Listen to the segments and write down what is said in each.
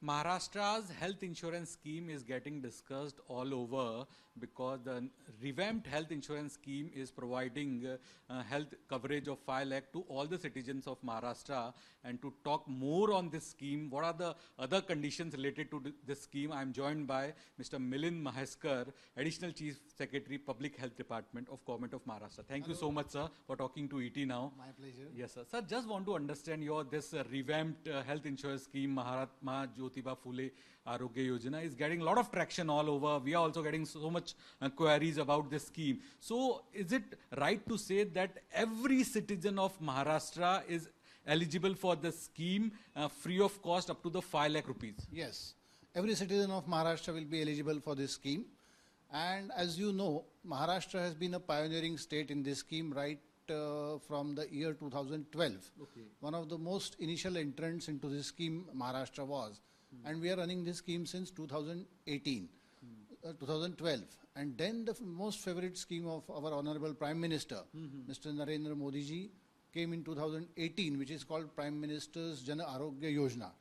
Maharashtra's health insurance scheme is getting discussed all over because the revamped health insurance scheme is providing health coverage of 5 lakh to all the citizens of Maharashtra. And to talk more on this scheme, what are the other conditions related to this scheme, I am joined by Mr. Milind Maheskar, Additional Chief Secretary, Public Health Department of Government of Maharashtra. Thank you so much, sir, for talking to ET now. My pleasure. Yes, sir. Sir, just want to understand your this revamped health insurance scheme, Mahatma Jyotiba Phule Arogya Yojana, is getting a lot of traction all over. We are also getting so much queries about this scheme. So, is it right to say that every citizen of Maharashtra is eligible for the scheme free of cost up to the 5 lakh rupees? Yes, every citizen of Maharashtra will be eligible for this scheme. And as you know, Maharashtra has been a pioneering state in this scheme right from the year 2012. Okay. One of the most initial entrants into this scheme Maharashtra was. And we are running this scheme since 2018, 2012. And then the most favorite scheme of our Honorable Prime Minister, Mr. Narendra Modi ji, came in 2018, which is called Prime Minister's Jan Arogya Yojana.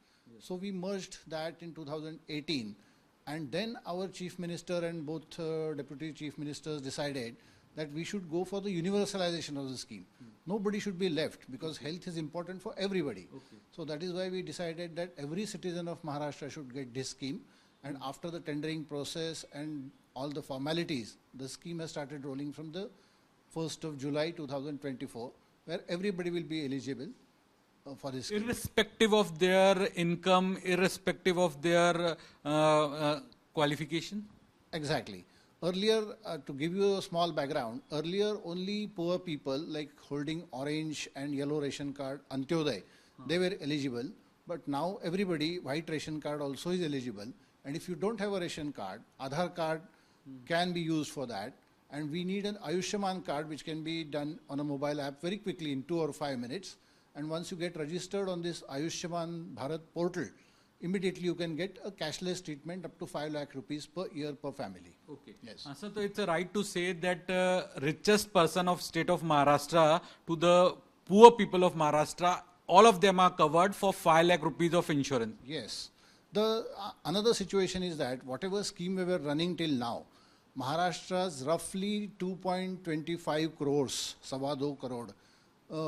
So we merged that in 2018. And then our Chief Minister and both Deputy Chief Ministers decided that we should go for the universalization of the scheme. Nobody should be left because health is important for everybody. Okay. So that is why we decided that every citizen of Maharashtra should get this scheme. And after the tendering process and all the formalities, the scheme has started rolling from the 1st of July 2024, where everybody will be eligible for this scheme. Irrespective of their income, irrespective of their qualification? Exactly. Earlier, to give you a small background, earlier only poor people like holding orange and yellow ration card, Antyodaya, they were eligible. But now everybody, white ration card also is eligible. And if you don't have a ration card, Aadhaar card can be used for that. And we need an Ayushman card which can be done on a mobile app very quickly in 2 or 5 minutes. And once you get registered on this Ayushman Bharat portal, immediately you can get a cashless treatment up to 5 lakh rupees per year per family. Okay. Yes. So it's a right to say that richest person of state of Maharashtra to the poor people of Maharashtra, all of them are covered for 5 lakh rupees of insurance. Yes. The another situation is that whatever scheme we were running till now, Maharashtra's roughly 2.25 crores, Sawa do crore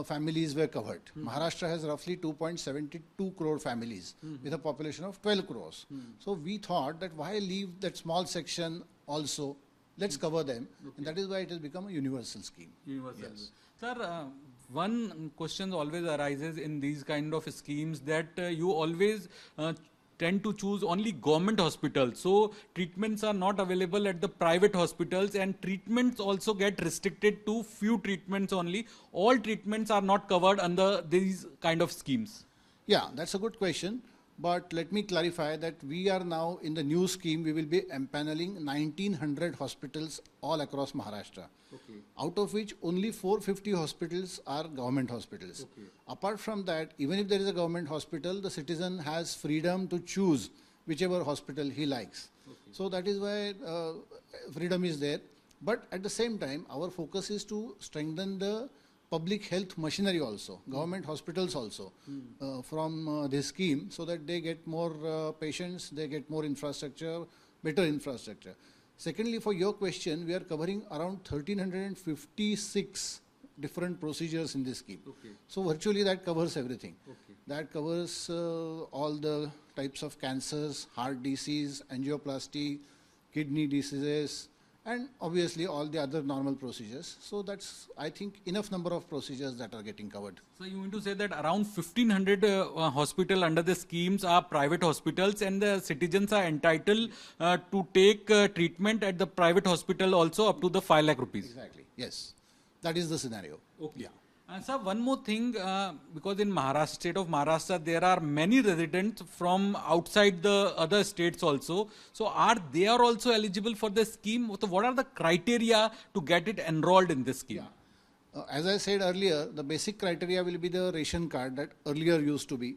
families were covered. Maharashtra has roughly 2.72 crore families with a population of 12 crores. So we thought that why leave that small section also? Let's cover them. And that is why it has become a universal scheme. Universal. Yes. Sir, one question always arises in these kind of schemes that you always tend to choose only government hospitals. So treatments are not available at the private hospitals and treatments also get restricted to few treatments only. All treatments are not covered under these kind of schemes. Yeah, that's a good question. But let me clarify that we are now in the new scheme, we will be empaneling 1900 hospitals all across Maharashtra. Okay. Out of which only 450 hospitals are government hospitals. Okay. Apart from that, even if there is a government hospital, the citizen has freedom to choose whichever hospital he likes. Okay. So that is why freedom is there. But at the same time, our focus is to strengthen the public health machinery also, government hospitals also from this scheme so that they get more patients, they get more infrastructure, better infrastructure. Secondly, for your question, we are covering around 1356 different procedures in this scheme. Okay. So virtually that covers everything. Okay. That covers all the types of cancers, heart disease, angioplasty, kidney diseases, and obviously all the other normal procedures. So that's, I think, enough number of procedures that are getting covered. So you mean to say that around 1500 hospital under the schemes are private hospitals and the citizens are entitled to take treatment at the private hospital also up to the 5 lakh rupees. Exactly. Yes. That is the scenario. Okay. Yeah. And sir, one more thing, because in Maharashtra, state of Maharashtra, there are many residents from outside the other states also. So are they are also eligible for the scheme? So what are the criteria to get it enrolled in this scheme? Yeah. As I said earlier, the basic criteria will be the ration card that earlier used to be.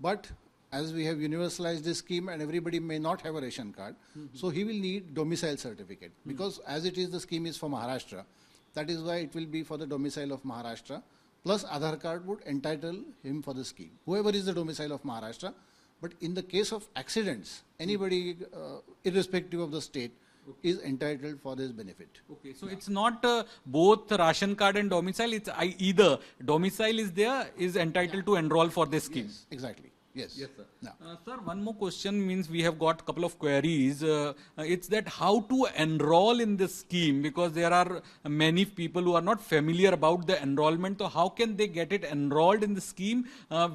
But as we have universalized this scheme and everybody may not have a ration card, so he will need domicile certificate. Because as it is, the scheme is for Maharashtra. That is why it will be for the domicile of Maharashtra. Plus Aadhaar card would entitle him for the scheme. Whoever is the domicile of Maharashtra, But in the case of accidents, anybody, irrespective of the state, is entitled for this benefit. Okay, so it's not both ration card and domicile, it's either domicile is there, is entitled to enroll for this scheme. Yes, exactly. Yes. Yes, sir. Yeah. Sir, one more question means we have got a couple of queries. It's that how to enroll in this scheme, because there are many people who are not familiar about the enrollment. So how can they get it enrolled in the scheme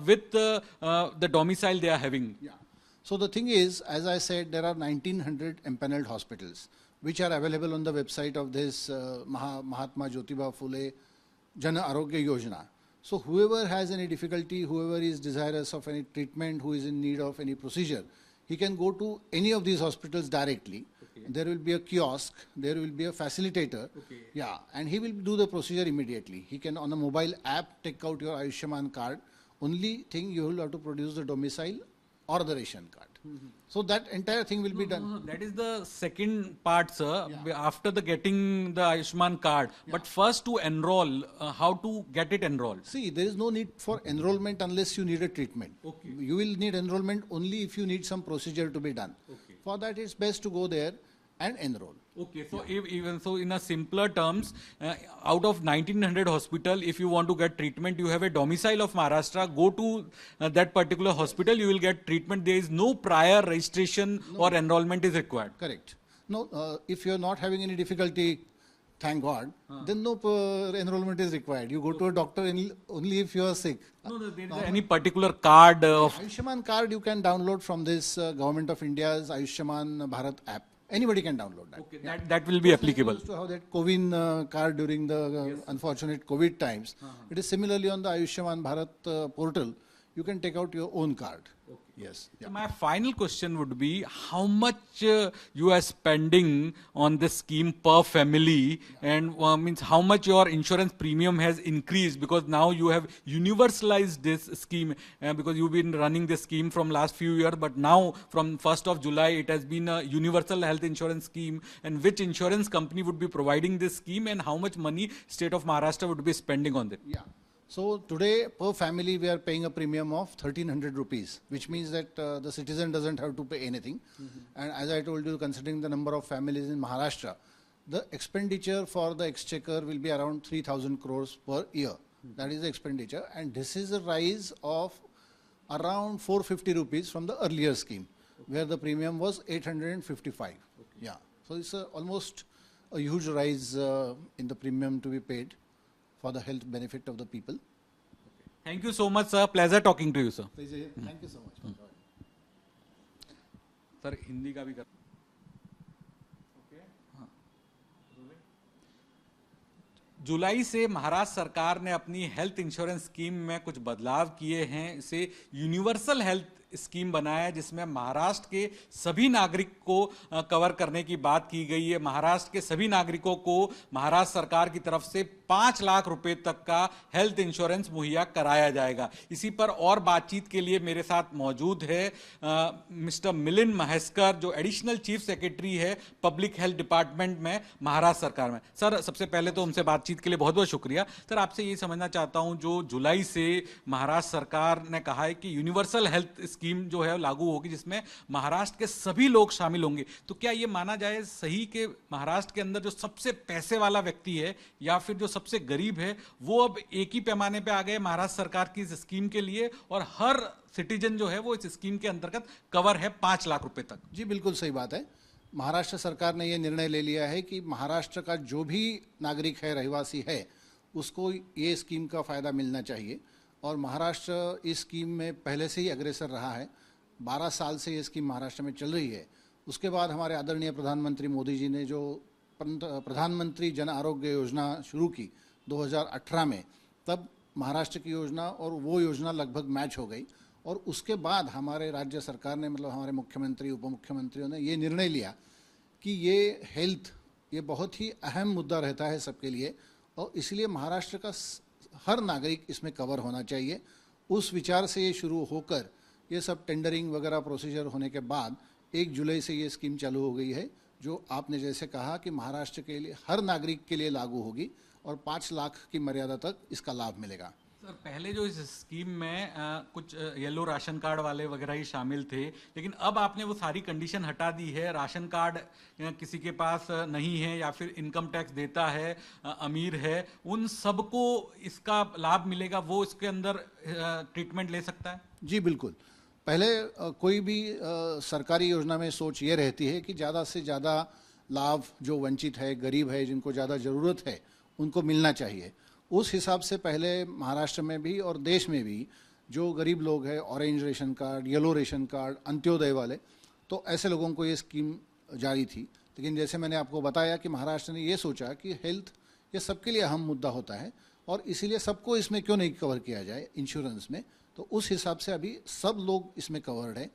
with the domicile they are having? Yeah. So the thing is, as I said, there are 1900 empaneled hospitals which are available on the website of this Mahatma Jyotiba Phule Jan Arogya Yojana. So whoever has any difficulty, whoever is desirous of any treatment, who is in need of any procedure, he can go to any of these hospitals directly. Okay. There will be a kiosk, there will be a facilitator. Okay. Yeah, and he will do the procedure immediately. He can on a mobile app take out your Ayushman card. Only thing you will have to produce the domicile or the ration card. So that entire thing will be done. That is the second part, sir. Yeah. After the getting the Ayushman card, but first to enroll, how to get it enrolled? See, there is no need for enrollment unless you need a treatment. Okay. You will need enrollment only if you need some procedure to be done. Okay. For that, it's best to go there and enroll. Okay, so even so, in a simpler terms, out of 1900 hospital, if you want to get treatment, you have a domicile of Maharashtra, go to that particular hospital, you will get treatment. There is no prior registration or enrollment is required. Correct. No, if you are not having any difficulty, thank God, then no enrollment is required. You go to a doctor only if you are sick. No, there is any particular card of... Ayushman card you can download from this Government of India's Ayushman Bharat app. Anybody can download that. Okay, that will be applicable. Used to have that COVID card during the unfortunate COVID times. It is similarly on the Ayushman Bharat portal. You can take out your own card. Yes. So my final question would be, how much you are spending on this scheme per family, and means how much your insurance premium has increased, because now you have universalized this scheme, because you've been running this scheme from last few years, but now from 1st of July it has been a universal health insurance scheme, and which insurance company would be providing this scheme, and how much money state of Maharashtra would be spending on it? Yeah. So today per family we are paying a premium of 1300 rupees, which means that the citizen doesn't have to pay anything. And as I told you, considering the number of families in Maharashtra, the expenditure for the exchequer will be around 3000 crores per year. That is the expenditure, and this is a rise of around 450 rupees from the earlier scheme, where the premium was 855. Yeah. So it's almost a huge rise in the premium to be paid for the health benefit of the people. Thank you so much, sir. Pleasure talking to you, sir. Thank you so much. Sir Hindi का भी कर जुलाई से महाराष्ट्र सरकार ने अपनी health insurance scheme में कुछ बदलाव किए हैं। इसे यूनिवर्सल हेल्थ स्कीम बनाया है, जिसमें महाराष्ट्र के सभी नागरिक को कवर करने की बात की गई है। महाराष्ट्र के सभी नागरिकों को महाराष्ट्र सरकार की तरफ से 5 लाख रुपए तक का हेल्थ इंश्योरेंस मुहैया कराया जाएगा। इसी पर और बातचीत के लिए मेरे साथ मौजूद है मिस्टर मिलिंद महेश्कर, जो एडिशनल चीफ सेक्रेटरी है पब्लिक हेल्थ डिपार्टमेंट में महाराष्ट्र सरकार में। सर, सबसे पहले तो उनसे बातचीत के लिए बहुत बहुत शुक्रिया। सर, आपसे ये समझना चाहता हूं, जो जुलाई से महाराष्ट्र सरकार ने कहा है कि यूनिवर्सल हेल्थ स्कीम जो है लागू होगी, जिसमें महाराष्ट्र के सभी लोग शामिल होंगे, तो क्या ये माना जाए सही कि महाराष्ट्र के अंदर जो सबसे पैसे वाला व्यक्ति है या फिर जो सबसे गरीब है, वो अब एक ही पैमाने पे आ गए महाराष्ट्र सरकार की इस स्कीम के लिए, और हर सिटीजन जो है वो इस स्कीम के अंतर्गत कवर है 5 लाख रुपए तक? जी बिल्कुल सही बात है। महाराष्ट्र सरकार ने यह निर्णय ले लिया है कि महाराष्ट्र का जो भी नागरिक है, रहवासी है, उसको ये स्कीम का फायदा मिलना चाहिए। और महाराष्ट्र इस स्कीम में पहले से ही अग्रसर रहा है। 12 साल से ये स्कीम महाराष्ट्र में चल रही है। उसके बाद हमारे आदरणीय प्रधानमंत्री मोदी जी ने जो प्रधानमंत्री जन आरोग्य योजना शुरू की 2018 में, तब महाराष्ट्र की योजना और वो योजना लगभग मैच हो गई। और उसके बाद हमारे राज्य सरकार ने, मतलब हमारे मुख्यमंत्री, उप मुख्यमंत्रियों ने ये निर्णय लिया कि ये हेल्थ ये बहुत ही अहम मुद्दा रहता है सबके लिए, और इसलिए महाराष्ट्र का हर नागरिक इसमें कवर होना चाहिए। उस विचार से ये शुरू होकर ये सब टेंडरिंग वगैरह प्रोसीजर होने के बाद 1 जुलाई से ये स्कीम चालू हो गई है, जो आपने जैसे कहा कि महाराष्ट्र के लिए हर नागरिक के लिए लागू होगी और 5 लाख की मर्यादा तक इसका लाभ मिलेगा। सर पहले जो इस स्कीम में कुछ येलो राशन कार्ड वाले वगैरह ही शामिल थे, लेकिन अब आपने वो सारी कंडीशन हटा दी है। राशन कार्ड किसी के पास नहीं है या फिर इनकम टैक्स देता है, अमीर है, उन सबको इसका लाभ मिलेगा, वो इसके अंदर ट्रीटमेंट ले सकता है। जी बिल्कुल। पहले कोई भी सरकारी योजना में सोच ये रहती है कि ज़्यादा से ज़्यादा लाभ जो वंचित है, गरीब है, जिनको ज़्यादा ज़रूरत है, उनको मिलना चाहिए। उस हिसाब से पहले महाराष्ट्र में भी और देश में भी जो गरीब लोग हैं, orange ration card, yellow ration card, Antyodaya वाले, तो ऐसे लोगों को ये स्कीम जारी थी। लेकिन जैसे मैंने आपको बताया कि महाराष्ट्र ने ये सोचा कि हेल्थ ये सबके लिए अहम मुद्दा होता है और इसीलिए सबको इसमें क्यों नहीं कवर किया जाए इंश्योरेंस में, तो उस हिसाब से अभी सब लोग इसमें कवर्ड है।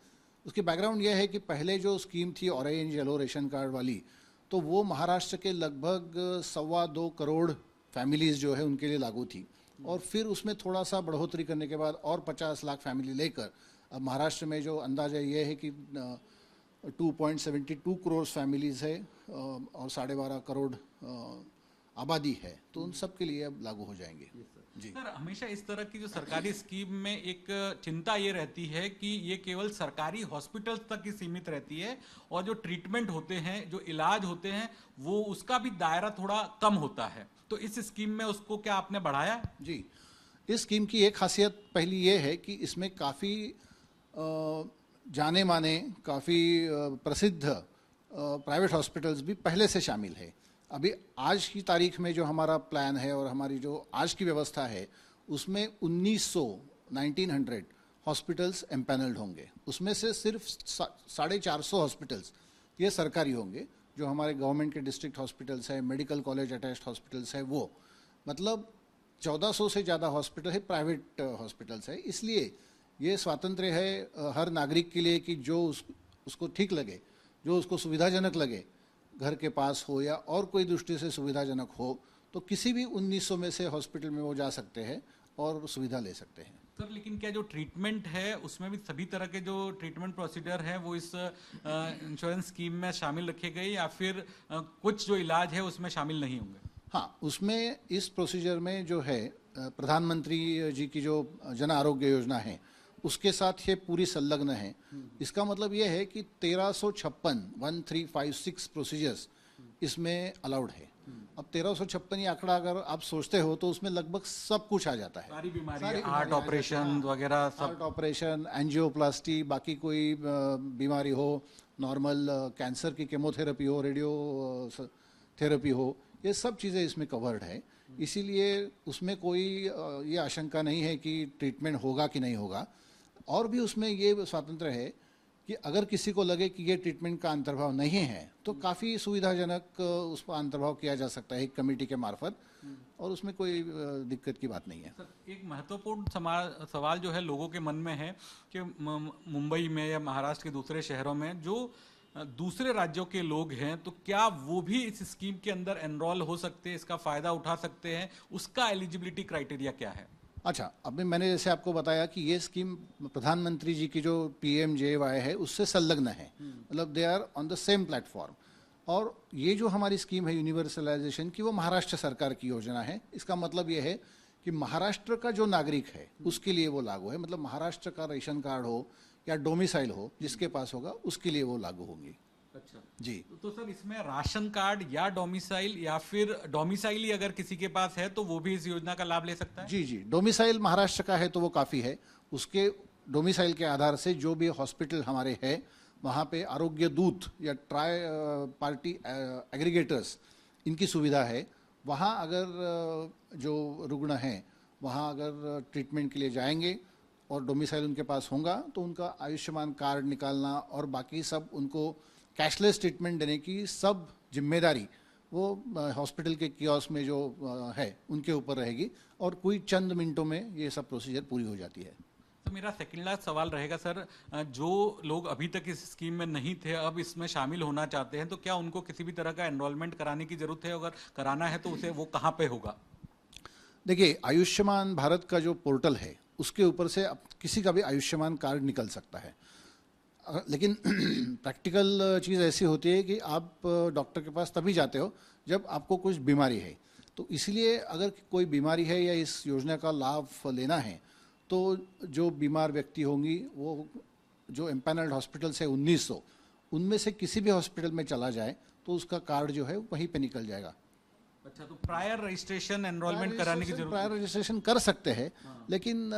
उसकी बैकग्राउंड यह है कि पहले जो स्कीम थी ऑरेंज येलो रेशन कार्ड वाली, तो वो महाराष्ट्र के लगभग 2.25 करोड़ फैमिलीज़ जो है उनके लिए लागू थी और फिर उसमें थोड़ा सा बढ़ोतरी करने के बाद और 50 लाख फैमिली लेकर अब महाराष्ट्र में जो अंदाज़ा ये है कि 2.72 करोड़ फैमिलीज़ है और 12.5 करोड़ आबादी है, तो उन सब के लिए अब लागू हो जाएंगे। जी सर, हमेशा इस तरह की जो सरकारी स्कीम में एक चिंता ये रहती है कि ये केवल सरकारी हॉस्पिटल्स तक ही सीमित रहती है और जो ट्रीटमेंट होते हैं, जो इलाज होते हैं, वो उसका भी दायरा थोड़ा कम होता है। तो इस स्कीम में उसको क्या आपने बढ़ाया? जी, इस स्कीम की एक खासियत पहली ये है कि इसमें काफ़ी जाने माने, काफ़ी प्रसिद्ध प्राइवेट हॉस्पिटल्स भी पहले से शामिल है। अभी आज की तारीख में जो हमारा प्लान है और हमारी जो आज की व्यवस्था है, उसमें 1900 हॉस्पिटल्स एम्पैनल्ड होंगे। उसमें से सिर्फ 450 हॉस्पिटल्स ये सरकारी होंगे, जो हमारे गवर्नमेंट के डिस्ट्रिक्ट हॉस्पिटल्स हैं, मेडिकल कॉलेज अटैच्ड हॉस्पिटल्स हैं, वो मतलब 1400 से ज़्यादा हॉस्पिटल है, प्राइवेट हॉस्पिटल्स है। इसलिए ये स्वातंत्र्य है हर नागरिक के लिए कि जो उसको ठीक लगे, जो उसको सुविधाजनक लगे, घर के पास हो या और कोई दृष्टि से सुविधाजनक हो, तो किसी भी 1900 में से हॉस्पिटल में वो जा सकते हैं और सुविधा ले सकते हैं। सर, लेकिन क्या जो ट्रीटमेंट है उसमें भी सभी तरह के जो ट्रीटमेंट प्रोसीजर है वो इस इंश्योरेंस स्कीम में शामिल रखे गए या फिर कुछ जो इलाज है उसमें शामिल नहीं होंगे? हाँ, उसमें इस प्रोसीजर में जो है प्रधानमंत्री जी की जो जन आरोग्य योजना है उसके साथ ये पूरी संलग्न है। इसका मतलब ये है कि 1356 प्रोसीजर्स इसमें अलाउड है। अब 1356 ये आंकड़ा अगर आप सोचते हो तो उसमें लगभग सब कुछ आ जाता है। सारी बीमारी, हार्ट ऑपरेशन वगैरह सब, हार्ट ऑपरेशन, एंजियोप्लास्टी, बाकी कोई बीमारी हो, नॉर्मल कैंसर की केमोथेरेपी हो, रेडियो थेरेपी हो, ये सब चीज़ें इसमें कवर्ड है। इसीलिए उसमें कोई ये आशंका नहीं है कि ट्रीटमेंट होगा कि नहीं होगा। और भी उसमें ये स्वातंत्र्य है कि अगर किसी को लगे कि ये ट्रीटमेंट का अंतर्भाव नहीं है तो काफ़ी सुविधाजनक उस पर अंतर्भाव किया जा सकता है एक कमेटी के मार्फत, और उसमें कोई दिक्कत की बात नहीं है। सर, एक महत्वपूर्ण सवाल जो है लोगों के मन में है कि मुंबई में या महाराष्ट्र के दूसरे शहरों में जो दूसरे राज्यों के लोग हैं, तो क्या वो भी इस स्कीम के अंदर एनरोल हो सकते हैं, इसका फायदा उठा सकते हैं? उसका एलिजिबिलिटी क्राइटेरिया क्या है? अच्छा, अभी मैंने जैसे आपको बताया कि ये स्कीम प्रधानमंत्री जी की जो PMJY है उससे संलग्न है, मतलब they are on the same platform. और ये जो हमारी स्कीम है यूनिवर्सलाइजेशन की, वो महाराष्ट्र सरकार की योजना है। इसका मतलब ये है कि महाराष्ट्र का जो नागरिक है उसके लिए वो लागू है, मतलब महाराष्ट्र का रेशन कार्ड हो या डोमिसाइल हो जिसके पास होगा उसके लिए वो लागू होंगी। अच्छा जी, तो सर इसमें राशन कार्ड या डोमिसाइल या फिर डोमिसाइल ही अगर किसी के पास है तो वो भी इस योजना का लाभ ले सकता है? जी जी, डोमिसाइल महाराष्ट्र का है तो वो काफ़ी है। उसके डोमिसाइल के आधार से जो भी हॉस्पिटल हमारे हैं वहाँ पे आरोग्य दूत या ट्राई पार्टी एग्रीगेटर्स इनकी सुविधा है। वहाँ अगर जो रुग्ण हैं वहाँ अगर ट्रीटमेंट के लिए जाएंगे और डोमिसाइल उनके पास होगा तो उनका आयुष्मान कार्ड निकालना और बाकी सब उनको कैशलेस ट्रीटमेंट देने की सब जिम्मेदारी वो हॉस्पिटल के कियोस्क में जो है उनके ऊपर रहेगी और कोई चंद मिनटों में ये सब प्रोसीजर पूरी हो जाती है। तो मेरा सेकंड लास्ट सवाल रहेगा सर, जो लोग अभी तक इस स्कीम में नहीं थे अब इसमें शामिल होना चाहते हैं, तो क्या उनको किसी भी तरह का एनरोलमेंट कराने की जरूरत है? अगर कराना है तो उसे वो कहाँ पे होगा? देखिए, आयुष्मान भारत का जो पोर्टल है उसके ऊपर से किसी का भी आयुष्मान कार्ड निकल सकता है। लेकिन प्रैक्टिकल चीज़ ऐसी होती है कि आप डॉक्टर के पास तभी जाते हो जब आपको कुछ बीमारी है। तो इसलिए अगर कोई बीमारी है या इस योजना का लाभ लेना है तो जो बीमार व्यक्ति होंगी वो जो एम्पैनल्ड हॉस्पिटल से 1900 उनमें से किसी भी हॉस्पिटल में चला जाए तो उसका कार्ड जो है वहीं पे निकल जाएगा। अच्छा, तो प्रायर रजिस्ट्रेशन एनरोलमेंट कराने की जरूरत प्रायर रजिस्ट्रेशन कर सकते हैं, लेकिन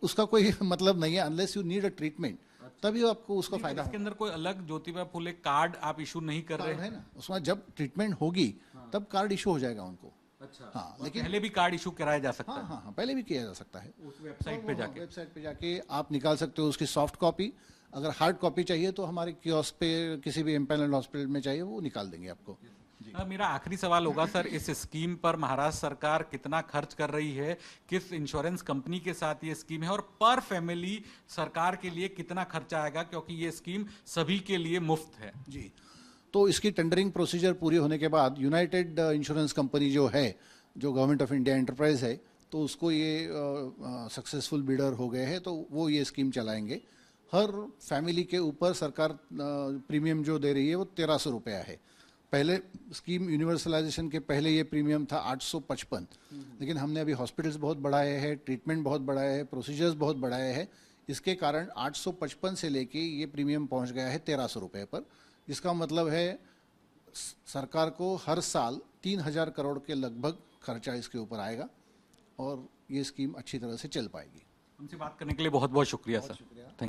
उसका कोई मतलब नहीं है unless you need a treatment, तभी आपको उसका फायदा इसके अंदर कोई अलग ज्योतिबा फुले कार्ड आप इशू नहीं कर रहे है ना। उसमें जब ट्रीटमेंट होगी तब कार्ड इशू हो जाएगा उनको। अच्छा, हाँ, लेकिन पहले भी कार्ड इशू कराया जा सकता हाँ हाँ हाँ, पहले भी किया जा सकता है। है उस वेबसाइट पे जाके। वेबसाइट पे जाके आप निकाल सकते हो उसकी सॉफ्ट कॉपी। अगर हार्ड कॉपी चाहिए तो हमारे कियोस्क पे किसी भी एम्पैनल्ड हॉस्पिटल में चाहिए वो निकाल देंगे आपको। मेरा आखिरी सवाल होगा सर, इस स्कीम पर महाराष्ट्र सरकार कितना खर्च कर रही है, किस इंश्योरेंस कंपनी के साथ ये स्कीम है, और पर फैमिली सरकार के लिए कितना खर्चा आएगा, क्योंकि ये स्कीम सभी के लिए मुफ्त है। जी, तो इसकी टेंडरिंग प्रोसीजर पूरी होने के बाद यूनाइटेड इंश्योरेंस कंपनी जो है, जो गवर्नमेंट ऑफ इंडिया एंटरप्राइज है, तो उसको ये सक्सेसफुल बिडर हो गए हैं, तो वो ये स्कीम चलाएंगे। हर फैमिली के ऊपर सरकार प्रीमियम जो दे रही है वो 1300 रुपया है। पहले स्कीम यूनिवर्सलाइजेशन के पहले ये प्रीमियम था 855, लेकिन हमने अभी हॉस्पिटल्स बहुत बढ़ाए हैं, ट्रीटमेंट बहुत बढ़ाए हैं, प्रोसीजर्स बहुत बढ़ाए हैं, इसके कारण 855 से लेके ये प्रीमियम पहुंच गया है 1300 रुपये पर। जिसका मतलब है सरकार को हर साल 3000 करोड़ के लगभग खर्चा इसके ऊपर आएगा और ये स्कीम अच्छी तरह से चल पाएगी। हमसे बात करने के लिए बहुत बहुत शुक्रिया सर।